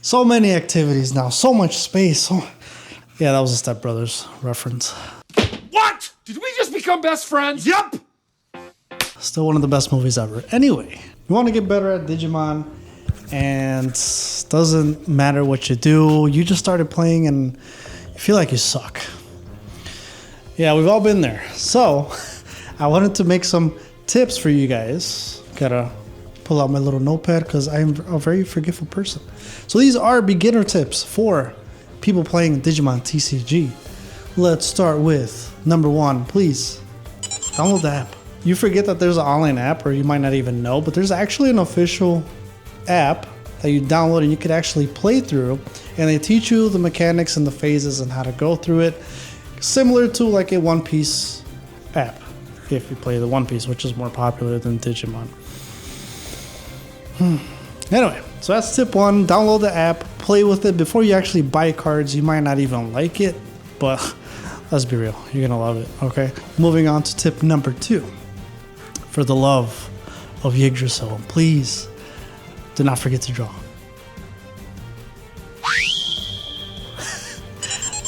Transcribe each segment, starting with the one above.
So many activities now, so much space. Yeah, that was a Step Brothers reference. What? Did we just become best friends? Yup! Still one of the best movies ever. Anyway, you want to get better at Digimon, and doesn't matter what you do, you just started playing and you feel like you suck. Yeah, we've all been there. So I wanted to make some tips for you guys. Gotta pull out my little notepad because I'm a very forgetful person. So these are beginner tips for people playing Digimon TCG. Let's start with number 1. Please download the app. You forget that there's an online app, or you might not even know, but there's actually an official app that you download and you could actually play through, and they teach you the mechanics and the phases and how to go through it, similar to like a One Piece app, if you play the One Piece, which is more popular than Digimon. Anyway, so that's tip 1. Download the app, play with it before you actually buy cards. You might not even like it, but let's be real, you're gonna love it. Okay, moving on to tip number 2. For the love of Yggdrasil, please do not forget to draw.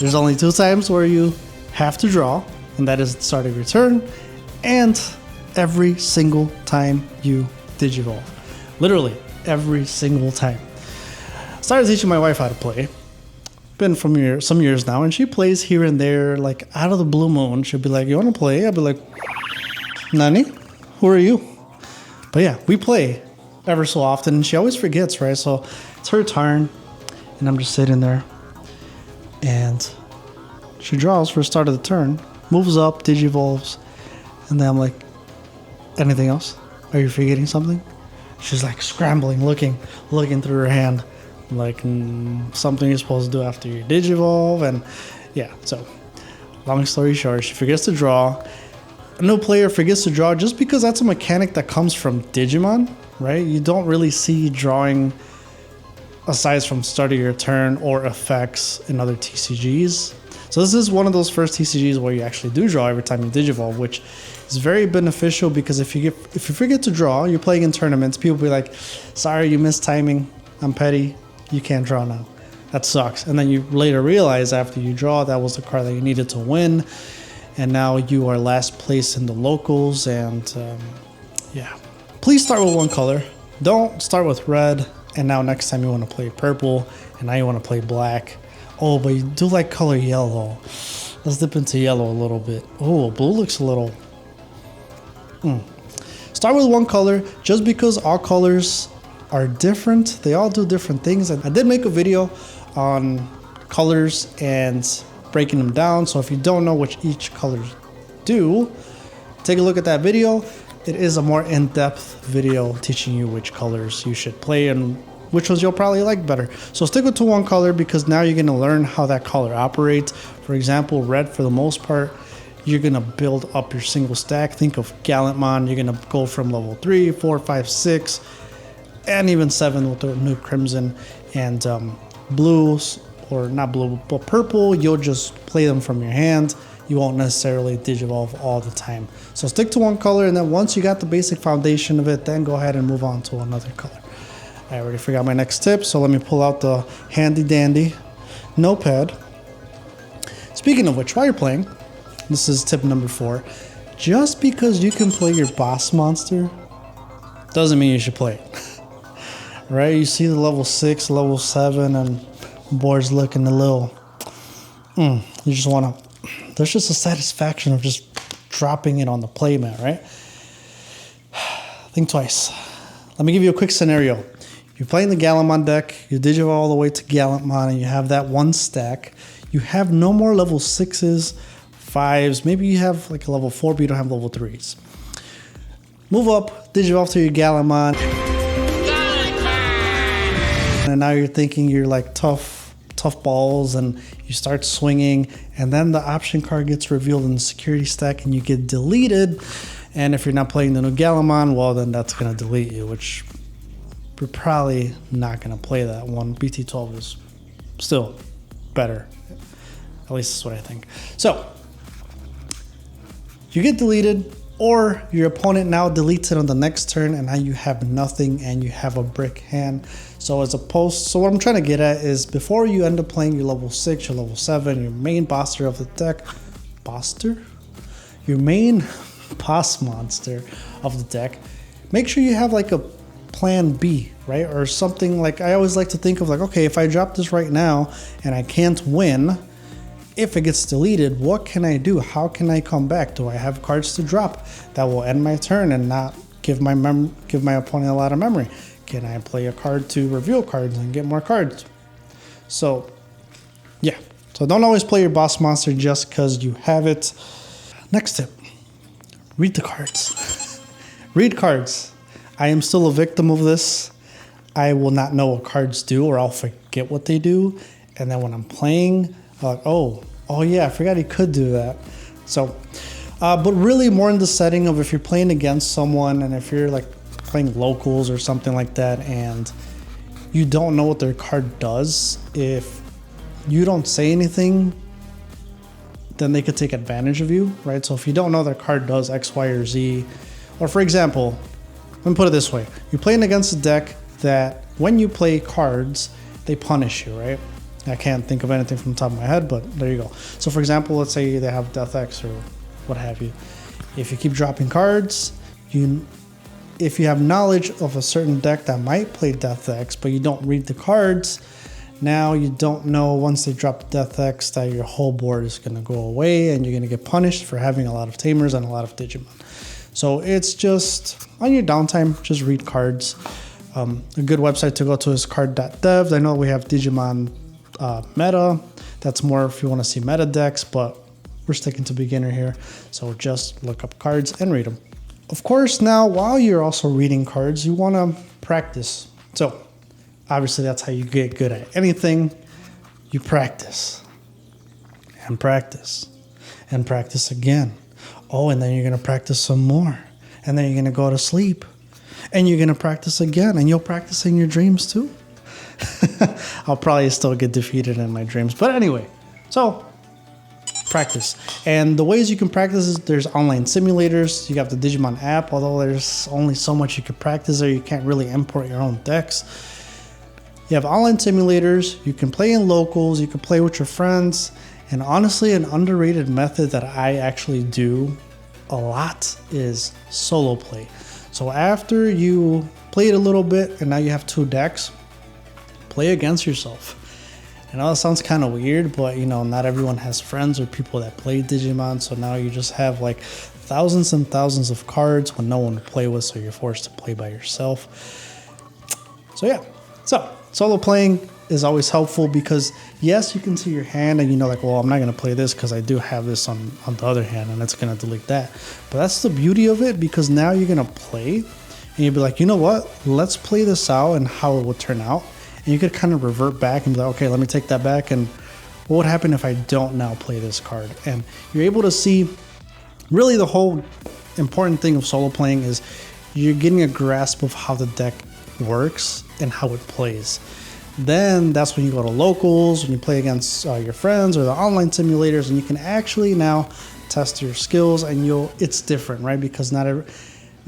There's only 2 times where you have to draw, and that is the start of your turn and every single time you Digivolve. Literally every single time. Started teaching my wife how to play. Been from some years now, and she plays here and there, like out of the blue moon. She'll be like, "You want to play?" I'll be like, "Nani? Who are you?" But yeah, we play ever so often, and she always forgets, right? So it's her turn, and I'm just sitting there, and she draws for the start of the turn, moves up, Digivolves, and then I'm like, "Anything else? Are you forgetting something?" She's like scrambling, looking through her hand, like something you're supposed to do after you Digivolve, and yeah. So long story short, she forgets to draw. A new player forgets to draw just because that's a mechanic that comes from Digimon, right? You don't really see drawing aside from start of your turn or effects in other TCGs. So this is one of those first TCGs where you actually do draw every time you Digivolve, which is very beneficial because if you forget to draw, you're playing in tournaments, people be like, "Sorry, you missed timing. I'm petty. You can't draw now." That sucks. And then you later realize after you draw that was the card that you needed to win. And now you are last place in the locals, and yeah. Please start with one color. Don't start with red, and now next time you want to play purple, and now you want to play black. Oh, but you do like color yellow. Let's dip into yellow a little bit. Oh, blue looks a little... Start with one color, just because all colors are different. They all do different things. I did make a video on colors and breaking them down, so if you don't know which each colors do, take a look at that video. It is a more in-depth video teaching you which colors you should play and which ones you'll probably like better. So stick with one color because now you're going to learn how that color operates. For example, red, for the most part, you're going to build up your single stack. Think of Gallantmon. You're going to go from level 3, 4, 5, 6, and even 7 with the new Crimson. And blues, or not blue, but purple, you'll just play them from your hand. You won't necessarily Digivolve all the time. So stick to one color, and then once you got the basic foundation of it, then go ahead and move on to another color. I already forgot my next tip, so let me pull out the handy dandy notepad. Speaking of which, while you're playing, this is tip number 4. Just because you can play your boss monster doesn't mean you should play it. Right? You see the level 6, level 7, and board's looking a little... you just want to... There's just a satisfaction of just dropping it on the playmat, right? Think twice. Let me give you a quick scenario. You're playing the Gallantmon deck, you Digivolve all the way to Gallantmon, and you have that one stack. You have no more level 6s, 5s, maybe you have like a level 4, but you don't have level 3s. Move up, Digivolve to your Gallantmon. And now you're thinking you're like tough balls, and you start swinging, and then the option card gets revealed in the security stack and you get deleted. And if you're not playing the new Gallantmon, well, then that's going to delete you, which we're probably not going to play that one. BT12 is still better. At least that's what I think. So you get deleted, or your opponent now deletes it on the next turn, and now you have nothing and you have a brick hand. So what I'm trying to get at is before you end up playing your level 6, your level 7, your main bosser of the deck, your main boss monster of the deck, make sure you have like a plan B, right? Or something like, I always like to think of like, okay, if I drop this right now and I can't win, if it gets deleted, what can I do? How can I come back? Do I have cards to drop that will end my turn and not give my opponent a lot of memory? Can I play a card to reveal cards and get more cards? So yeah, so don't always play your boss monster just because you have it. Next tip, read the cards. Read cards. I am still a victim of this. I will not know what cards do, or I'll forget what they do. And then when I'm playing, I'm like, oh yeah, I forgot he could do that. So, but really more in the setting of if you're playing against someone and if you're like playing locals or something like that and you don't know what their card does, if you don't say anything, then they could take advantage of you, right? So if you don't know their card does X, Y, or Z, or for example, let me put it this way. You're playing against a deck that when you play cards, they punish you, right? I can't think of anything from the top of my head, but there you go. So for example, let's say they have Death X or what have you. If you keep dropping cards, if you have knowledge of a certain deck that might play Death X, but you don't read the cards, now you don't know once they drop Death X that your whole board is going to go away and you're going to get punished for having a lot of Tamers and a lot of Digimon. So it's just, on your downtime, just read cards. A good website to go to is card.dev. I know we have Digimon Meta. That's more if you want to see meta decks, but we're sticking to beginner here. So just look up cards and read them. Of course, now while you're also reading cards, you want to practice. So obviously that's how you get good at anything. You practice and practice and practice again. Oh, and then you're going to practice some more. And then you're going to go to sleep. And you're going to practice again. And you'll practice in your dreams too. I'll probably still get defeated in my dreams. But anyway, so practice. And the ways you can practice is there's online simulators. You have the Digimon app, although there's only so much you can practice there. You can't really import your own decks. You have online simulators. You can play in locals. You can play with your friends. And honestly, an underrated method that I actually do a lot is solo play. So after you played a little bit and now you have 2 decks, play against yourself. I know that sounds kind of weird, but you know, not everyone has friends or people that play Digimon. So now you just have like thousands and thousands of cards when no one to play with. So you're forced to play by yourself. So yeah, so solo playing is always helpful because yes, you can see your hand and you know like, well, I'm not going to play this because I do have this on the other hand and it's going to delete that. But that's the beauty of it, because now you're going to play and you'll be like, you know what, let's play this out and how it would turn out. And you could kind of revert back and be like, okay, let me take that back. And what would happen if I don't now play this card? And you're able to see really the whole important thing of solo playing is you're getting a grasp of how the deck works and how it plays. Then that's when you go to locals, when you play against your friends or the online simulators, and you can actually now test your skills. And it's different, right? Because not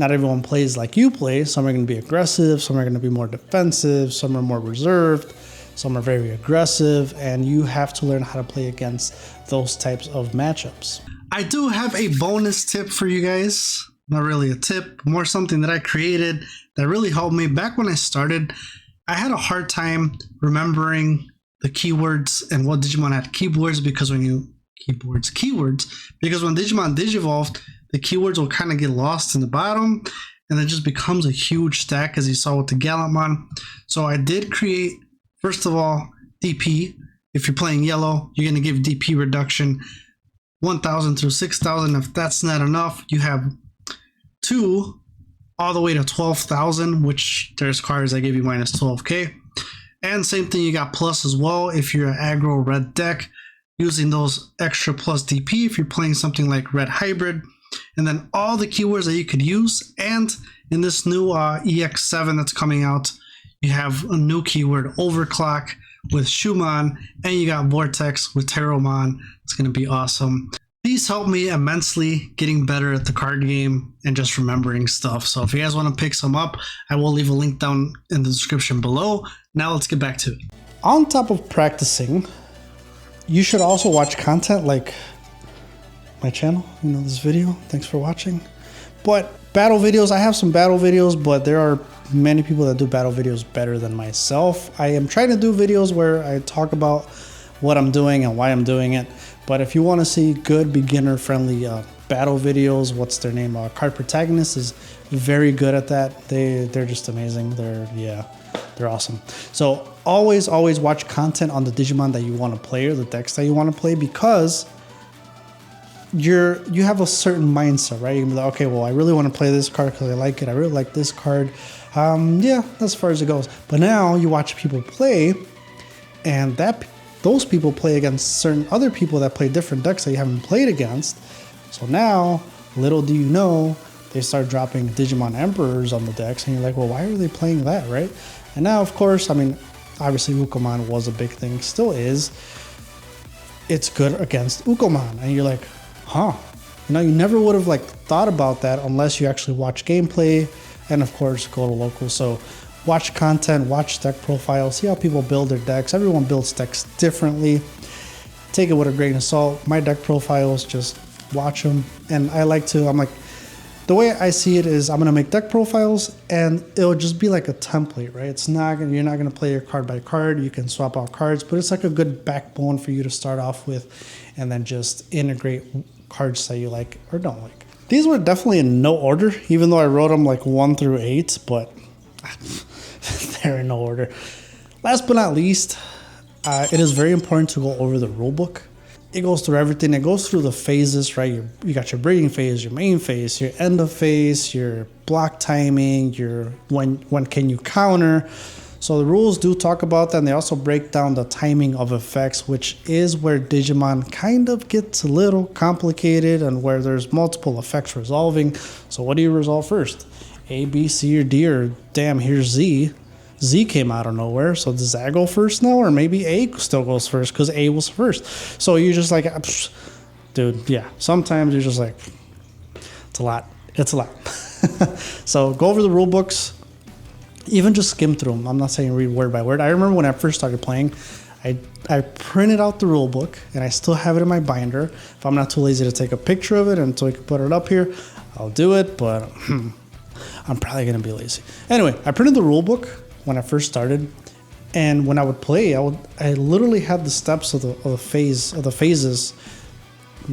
everyone plays like you play. Some are going to be aggressive, some are going to be more defensive, some are more reserved, some are very aggressive, and you have to learn how to play against those types of matchups. I do have a bonus tip for you guys. Not really a tip, more something that I created that really helped me back when I started. I had a hard time remembering the keywords and what Digimon had keywords because when Digimon Digivolved, the keywords will kind of get lost in the bottom and it just becomes a huge stack, as you saw with the Gallantmon. So I did create, first of all, DP. If you're playing yellow, you're going to give DP reduction 1,000 through 6,000. If that's not enough, you have 2 all the way to 12,000, which there's cards that give you minus 12k. And same thing, you got plus as well if you're an aggro red deck, using those extra plus DP if you're playing something like red hybrid. And then all the keywords that you could use. And in this new EX7 that's coming out, you have a new keyword, overclock, with Schumann, and you got Vortex with Terromon. It's going to be awesome. These help me immensely getting better at the card game and just remembering stuff. So if you guys want to pick some up, I will leave a link down in the description below. Now let's get back to it. On top of practicing, you should also watch content like my channel, this video. Thanks for watching. But battle videos, I have some battle videos, but there are many people that do battle videos better than myself. I am trying to do videos where I talk about what I'm doing and why I'm doing it. But if you want to see good beginner-friendly battle videos, what's their name? Card Protagonist is very good at that. They're just amazing. They're awesome. So always watch content on the Digimon that you want to play or the decks that you want to play, because you have a certain mindset, right? You can be like, okay, well, I really want to play this card because I like it. I really like this card. Yeah, that's as far as it goes. But now you watch people play, and those people play against certain other people that play different decks that you haven't played against. So now, little do you know, they start dropping Digimon Emperors on the decks, and you're like, well, why are they playing that, right? And now, of course, I mean, obviously Ukomon was a big thing, still is. It's good against Ukomon, and you're like, huh? You never would have thought about that unless you actually watch gameplay, and of course, go to local. So watch content, watch deck profiles, see how people build their decks. Everyone builds decks differently. Take it with a grain of salt. My deck profiles, just watch them, and the way I see it is I'm gonna make deck profiles, and it'll just be like a template, right? You're not gonna play your card by card. You can swap out cards, but it's like a good backbone for you to start off with, and then just integrate cards that you like or don't like. These were definitely in no order, even though I wrote them 1 through 8, but they're in no order. Last but not least, it is very important to go over the rule book. It goes through everything. It goes through the phases, right? You got your breeding phase, your main phase, your end of phase, your block timing, your when can you counter. So the rules do talk about that, and they also break down the timing of effects, which is where Digimon kind of gets a little complicated and where there's multiple effects resolving. So what do you resolve first? A, B, C, or D, or damn, here's Z. Z came out of nowhere, so does that go first now? Or maybe A still goes first because A was first. So you're just like, dude, yeah. Sometimes you're just like, it's a lot. It's a lot. So go over the rule books. Even just skim through them. I'm not saying read word by word. I remember when I first started playing, I printed out the rule book, and I still have it in my binder. If I'm not too lazy to take a picture of it and so I can put it up here, I'll do it, but I'm probably going to be lazy. Anyway, I printed the rule book when I first started, and when I would play, I literally had the steps of the phases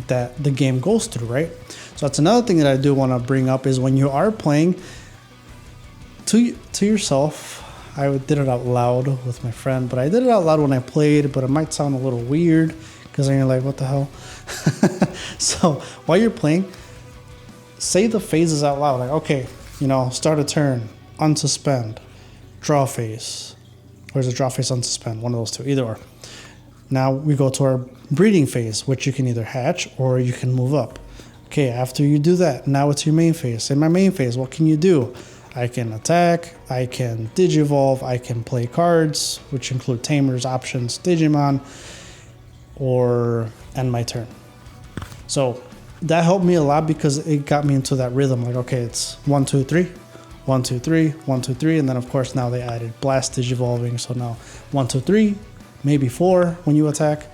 that the game goes through, right? So that's another thing that I do want to bring up is when you are playing to yourself. I did it out loud with my friend, but I did it out loud when I played, but it might sound a little weird because then you're like, what the hell? So while you're playing, say the phases out loud. Like, okay, start a turn, unsuspend, draw phase. Or is it draw phase, unsuspend? One of those two, either or. Now we go to our breeding phase, which you can either hatch or you can move up. Okay, after you do that, now it's your main phase. In my main phase, what can you do? I can attack, I can digivolve, I can play cards, which include tamers, options, Digimon, or end my turn. So that helped me a lot because it got me into that rhythm. Like, okay, it's 1, 2, 3, 1, 2, 3, 1, 2, 3, and then of course now they added blast digivolving. So now 1, 2, 3, maybe 4 when you attack.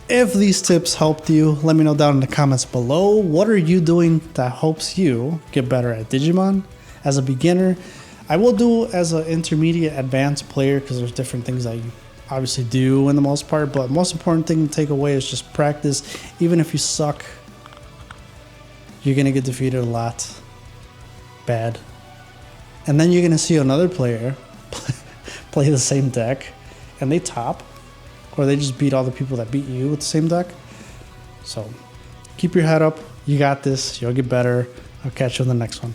If these tips helped you, let me know down in the comments below. What are you doing that helps you get better at Digimon? As a beginner, I will do as an intermediate advanced player because there's different things that you obviously do in the most part, but most important thing to take away is just practice. Even if you suck, you're going to get defeated a lot. Bad. And then you're going to see another player play the same deck and they top, or they just beat all the people that beat you with the same deck. So keep your head up. You got this. You'll get better. I'll catch you in the next one.